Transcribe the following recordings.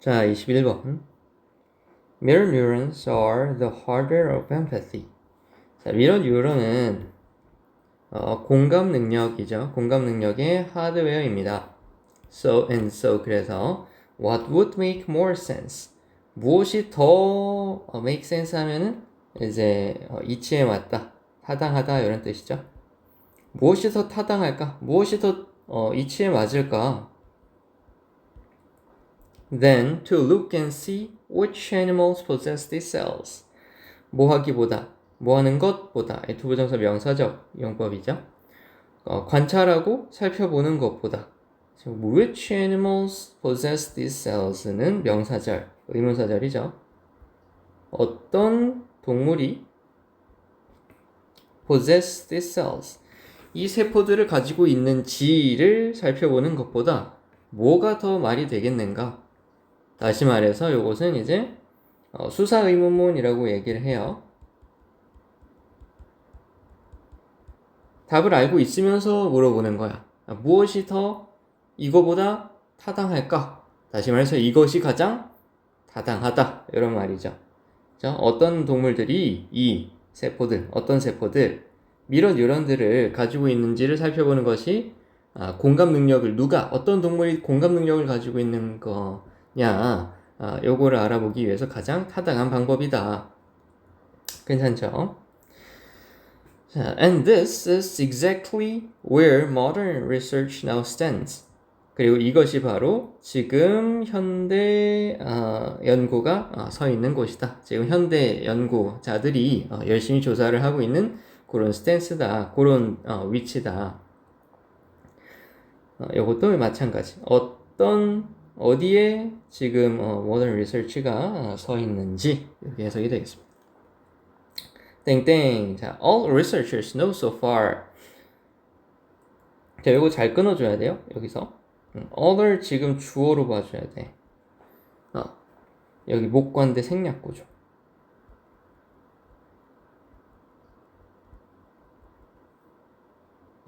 자, 21번. Mirror neurons are the hardware of empathy. 자, mirror neuron은 공감 능력이죠. 공감 능력의 하드웨어입니다. So 그래서 what would make more sense? 무엇이 더 make sense 하면은 이제 이치에 맞다, 타당하다 이런 뜻이죠. 무엇이 더 타당할까? 무엇이 더 이치에 맞을까? Then to look and see which animals possess these cells. 뭐 하기보다, 뭐 하는 것보다, 투부정사 명사적 용법이죠. 관찰하고 살펴보는 것보다. Which animals possess these cells는 명사절, 의문사절이죠. 어떤 동물이 possess these cells, 이 세포들을 가지고 있는지를 살펴보는 것보다 뭐가 더 말이 되겠는가? 다시 말해서 이것은 이제 수사 의문문이라고 얘기를 해요. 답을 알고 있으면서 물어보는 거야. 무엇이 더 이거보다 타당할까? 다시 말해서 이것이 가장 타당하다 이런 말이죠. 어떤 동물들이 이 세포들, 어떤 세포들, 미러 뉴런들을 가지고 있는지를 살펴보는 것이 공감 능력을 어떤 동물이 공감 능력을 가지고 있는 거냐, 요거를 알아보기 위해서 가장 타당한 방법이다. 괜찮죠? And this is exactly where modern research now stands. 그리고 이것이 바로 지금 현대 연구가 서 있는 곳이다. 지금 현대 연구자들이 열심히 조사를 하고 있는 그런 스탠스다. 그런 위치다. 이것도 마찬가지. 어디에 지금 모던 리서치가 서 있는지 이렇게 해석이 되겠습니다. 땡땡. 자, all researchers know so far. 자, 이거 잘 끊어줘야 돼요. 여기서 all을 지금 주어로 봐줘야 돼. 여기 목관대 생략구조.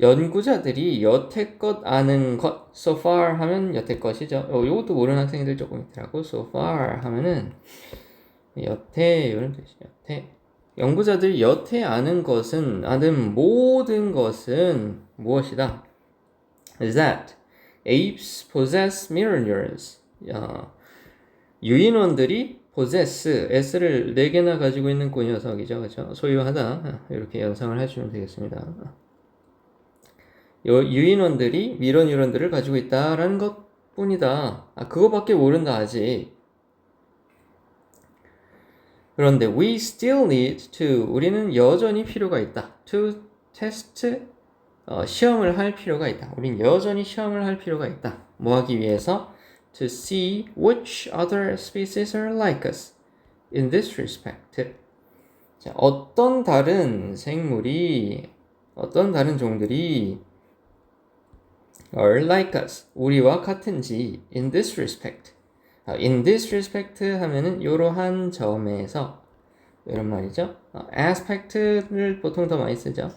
연구자들이 여태껏 아는 것, so far 하면 여태껏이죠. 이것도 모르는 학생들 조금 있더라고. so far 하면은 여태 이런 뜻이죠. 여태. 연구자들이 여태 아는 모든 것은 무엇이다? That apes possess mirror neurons. 유인원들이 possess, s를 4개나 가지고 있는 그 녀석이죠. 그렇죠? 소유하다. 이렇게 연상을 해주면 되겠습니다. 유인원들이 미러 뉴런들을 가지고 있다라는 것 뿐이다. 그거밖에 모른다 아직. 그런데 we still need to, 우리는 여전히 필요가 있다. to test, 시험을 할 필요가 있다. 우린 여전히 시험을 할 필요가 있다. 뭐 하기 위해서? to see which other species are like us in this respect. 자, 어떤 다른 종들이 are like us, 우리와 같은지 in this respect. in this respect 하면은 이러한 점에서 이런 말이죠. aspect를 보통 더 많이 쓰죠.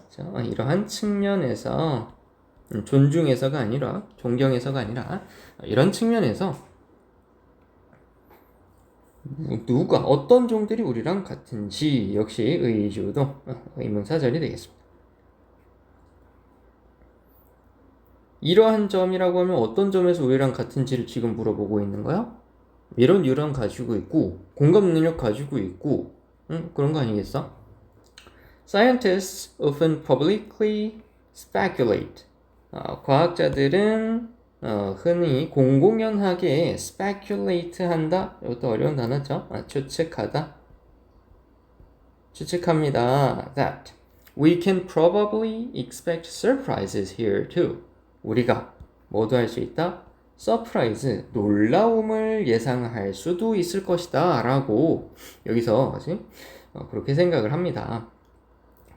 이러한 측면에서, 존중해서가 아니라, 존경해서가 아니라 이런 측면에서 어떤 종들이 우리랑 같은지 역시 의주도 의문사절이 되겠습니다. 이러한 점이라고 하면 어떤 점에서 우리랑 같은지를 지금 물어보고 있는 거야? 이런 뉴런 가지고 있고 공감 능력 가지고 있고 그런 거 아니겠어? Scientists often publicly speculate. 과학자들은 흔히 공공연하게 speculate 한다. 이것도 어려운 단어죠. 추측합니다. That we can probably expect surprises here too. 우리가 모두 할 수 있다. 서프라이즈, 놀라움을 예상할 수도 있을 것이다 라고 여기서 그렇게 생각을 합니다.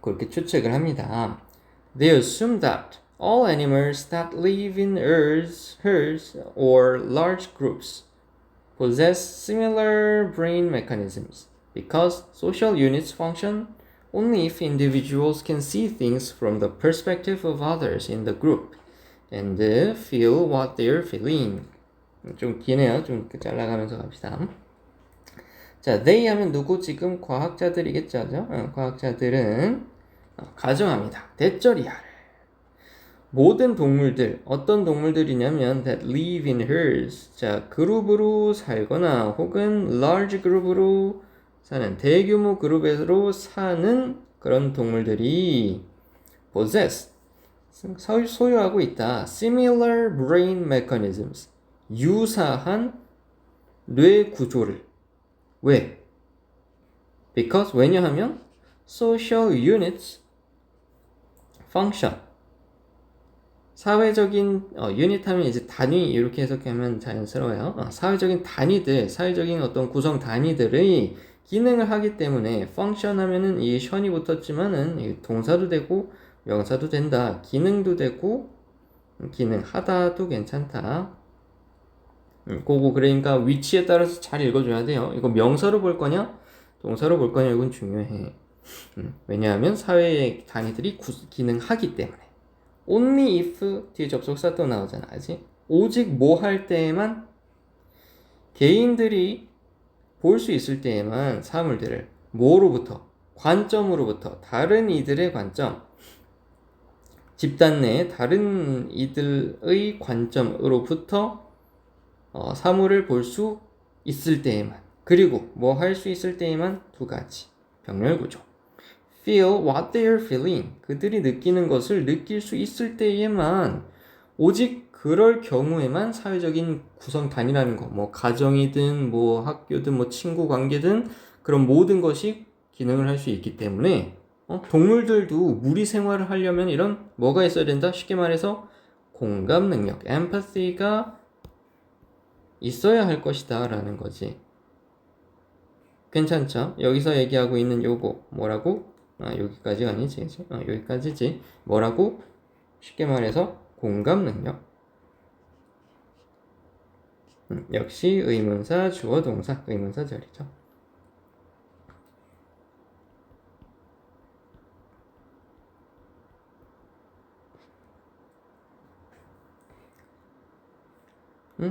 그렇게 추측을 합니다. They assume that all animals that live in herds or large groups possess similar brain mechanisms because social units function only if individuals can see things from the perspective of others in the group and feel what they're feeling. 좀 기네요. 좀 잘라가면서 갑시다. 자, they 하면 누구? 지금 과학자들이겠죠. 과학자들은 가정합니다. 대절이야를. 모든 동물들, 어떤 동물들이냐면 that live in herds. 자, 그룹으로 살거나 혹은 large 그룹으로 사는 대규모 그룹으로 사는 그런 동물들이 possess 소유하고 있다. similar brain mechanisms. 유사한 뇌 구조를. 왜? Because 왜냐하면 social units function. 사회적인 유닛 하면 이제 단위 이렇게 해석하면 자연스러워요. 사회적인 단위들, 사회적인 어떤 구성 단위들의 기능을 하기 때문에 function 하면은 이 션이 붙었지만은 동사도 되고 명사도 된다. 기능도 되고 기능하다도 괜찮다. 그거 그러니까 위치에 따라서 잘 읽어줘야 돼요. 이거 명사로 볼 거냐 동사로 볼 거냐 이건 중요해. 왜냐하면 사회의 단위들이 기능하기 때문에. only if 뒤에 접속사 또 나오잖아. 아직 오직 뭐 할 때에만 개인들이 볼 수 있을 때에만 사물들을 뭐로부터 관점으로부터 다른 이들의 관점 집단 내 다른 이들의 관점으로부터 사물을 볼 수 있을 때에만 그리고 뭐 할 수 있을 때에만 두 가지 병렬 구조 feel what they are feeling 그들이 느끼는 것을 느낄 수 있을 때에만 오직 그럴 경우에만 사회적인 구성 단위라는 거 뭐 가정이든 뭐 학교든 뭐 친구 관계든 그런 모든 것이 기능을 할 수 있기 때문에 동물들도 무리 생활을 하려면 이런 뭐가 있어야 된다? 쉽게 말해서 공감 능력, empathy가 있어야 할 것이다 라는 거지. 괜찮죠? 여기서 얘기하고 있는 요거 뭐라고? 여기까지가 아니지 그치? 여기까지지. 뭐라고? 쉽게 말해서 공감 능력. 역시 의문사, 주어, 동사, 의문사 절이죠.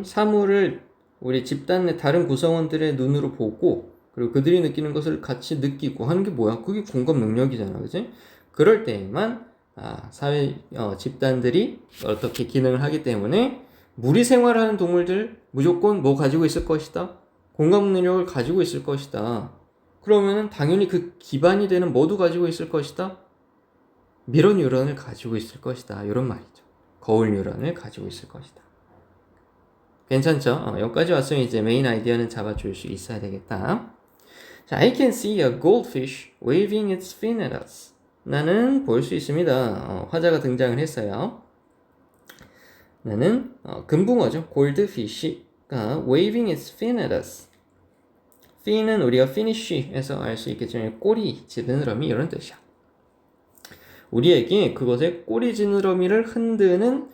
사물을 우리 집단 내 다른 구성원들의 눈으로 보고 그리고 그들이 느끼는 것을 같이 느끼고 하는 게 뭐야? 그게 공감 능력이잖아, 그치? 그럴 때에만 사회 집단들이 어떻게 기능을 하기 때문에 무리 생활하는 동물들 무조건 뭐 가지고 있을 것이다? 공감 능력을 가지고 있을 것이다. 그러면은 당연히 그 기반이 되는 뭐도 가지고 있을 것이다? 미러 뉴런을 가지고 있을 것이다. 이런 말이죠. 거울 뉴런을 가지고 있을 것이다. 괜찮죠? 여기까지 왔으면 이제 메인 아이디어는 잡아줄 수 있어야 되겠다. 자, I can see a goldfish waving its fin at us. 나는 볼 수 있습니다. 화자가 등장을 했어요. 나는 금붕어죠. goldfish가 waving its fin at us. fin은 우리가 finish에서 알 수 있겠지만 꼬리 지느러미 이런 뜻이야. 우리에게 그것의 꼬리 지느러미를 흔드는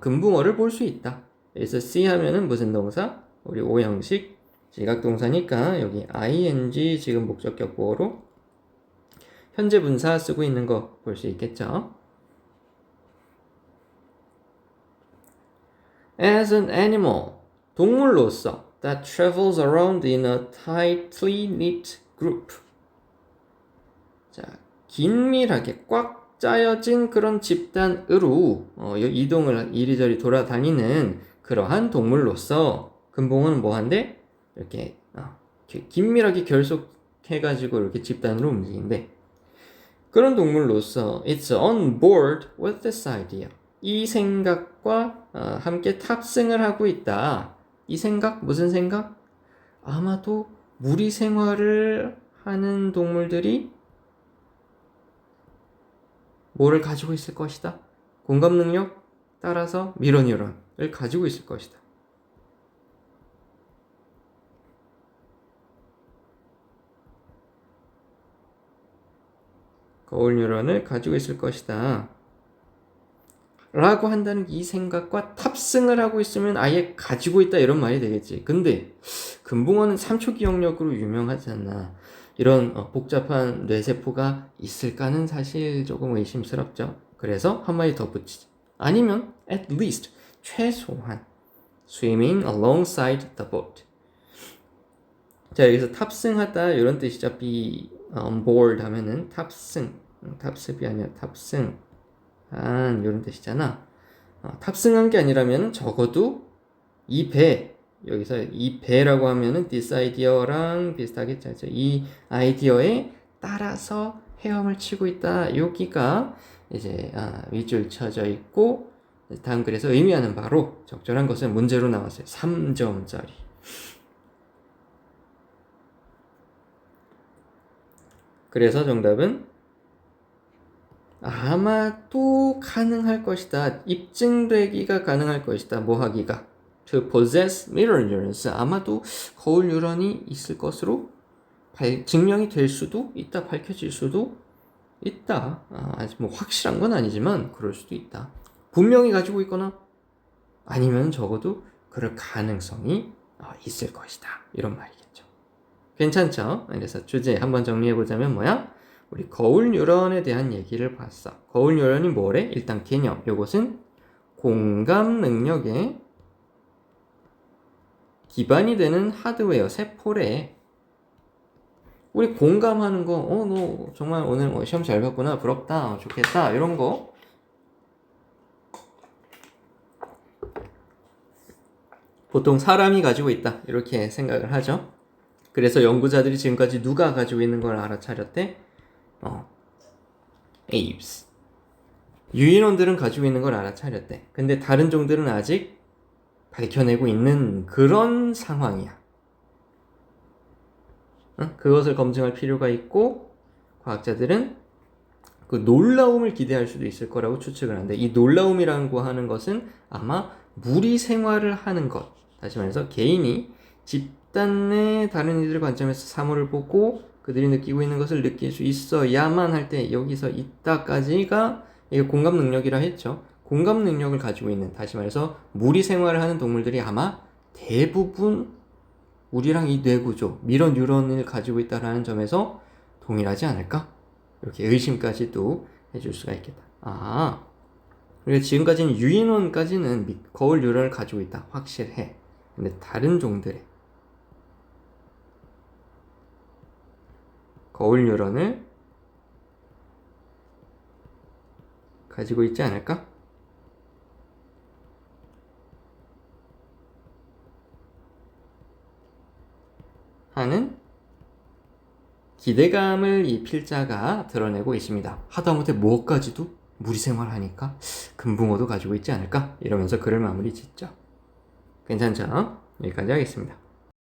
금붕어를 볼 수 있다. 그래서 see 하면은 무슨 동사? 우리 오형식 지각동사니까 여기 ing 지금 목적격 보어로 현재 분사 쓰고 있는 거 볼 수 있겠죠. As an animal, 동물로서 that travels around in a tightly knit group. 자, 긴밀하게 꽉 짜여진 그런 집단으로 이동을 이리저리 돌아다니는 그러한 동물로서 금붕어는 뭐한데? 이렇게 긴밀하게 결속해가지고 이렇게 집단으로 움직인대. 그런 동물로서 it's on board with this idea. 이 생각과 함께 탑승을 하고 있다. 이 생각? 무슨 생각? 아마도 무리 생활을 하는 동물들이 뭐를 가지고 있을 것이다? 공감 능력 따라서 미러 뉴런을 가지고 있을 것이다. 거울 뉴런을 가지고 있을 것이다. 라고 한다는 이 생각과 탑승을 하고 있으면 아예 가지고 있다 이런 말이 되겠지. 근데 금붕어는 3초 기억력으로 유명하지 않나. 이런 복잡한 뇌세포가 있을까는 사실 조금 의심스럽죠. 그래서 한 마디 더 붙이지. 아니면 at least 최소한 swimming alongside the boat. 자, 여기서 탑승하다 이런 뜻이죠. be on board 하면은 탑습이 아니라 탑승한 이런 뜻이잖아. 탑승한 게 아니라면 적어도 이 배, 여기서 이 배라고 하면은 this idea랑 비슷하겠죠. 이 아이디어에 따라서 헤엄을 치고 있다. 여기가 이제 윗줄 쳐져 있고 다음 글에서 의미하는 바로 적절한 것은 문제로 나왔어요. 3점짜리. 그래서 정답은 아마도 가능할 것이다. 입증되기가 가능할 것이다. 뭐 하기가? To possess mirror neurons. 아마도 거울 뉴런이 있을 것으로 증명이 될 수도 있다. 밝혀질 수도 있다. 아직 뭐 확실한 건 아니지만 그럴 수도 있다. 분명히 가지고 있거나 아니면 적어도 그럴 가능성이 있을 것이다. 이런 말이겠죠. 괜찮죠? 그래서 주제 한번 정리해보자면 뭐야? 우리 거울 뉴런에 대한 얘기를 봤어. 거울 뉴런이 뭐래? 일단 개념. 요것은 공감 능력에 기반이 되는 하드웨어, 세포래. 우리 공감하는 거, 너 정말 오늘 시험 잘 봤구나. 부럽다. 좋겠다. 이런 거. 보통 사람이 가지고 있다. 이렇게 생각을 하죠. 그래서 연구자들이 지금까지 누가 가지고 있는 걸 알아차렸대? apes. 유인원들은 가지고 있는 걸 알아차렸대. 근데 다른 종들은 아직 밝혀내고 있는 그런 상황이야. 그것을 검증할 필요가 있고 과학자들은 그 놀라움을 기대할 수도 있을 거라고 추측을 하는데 이 놀라움이라고 하는 것은 아마 무리 생활을 하는 것. 다시 말해서 개인이 집단 내 다른 이들의 관점에서 사물을 보고 그들이 느끼고 있는 것을 느낄 수 있어야만 할 때 여기서 있다까지가 이게 공감 능력이라 했죠. 공감 능력을 가지고 있는, 다시 말해서 무리 생활을 하는 동물들이 아마 대부분 우리랑 이 뇌구조, 미러 뉴런을 가지고 있다는 점에서 동일하지 않을까? 이렇게 의심까지도 해줄 수가 있겠다. 그리고 지금까지는 유인원까지는 거울 뉴런을 가지고 있다. 확실해. 근데 다른 종들의 거울 뉴런을 가지고 있지 않을까? 하는 기대감을 이 필자가 드러내고 있습니다. 하다못해 무엇까지도 무리생활하니까 금붕어도 가지고 있지 않을까? 이러면서 글을 마무리 짓죠. 괜찮죠? 여기까지 하겠습니다.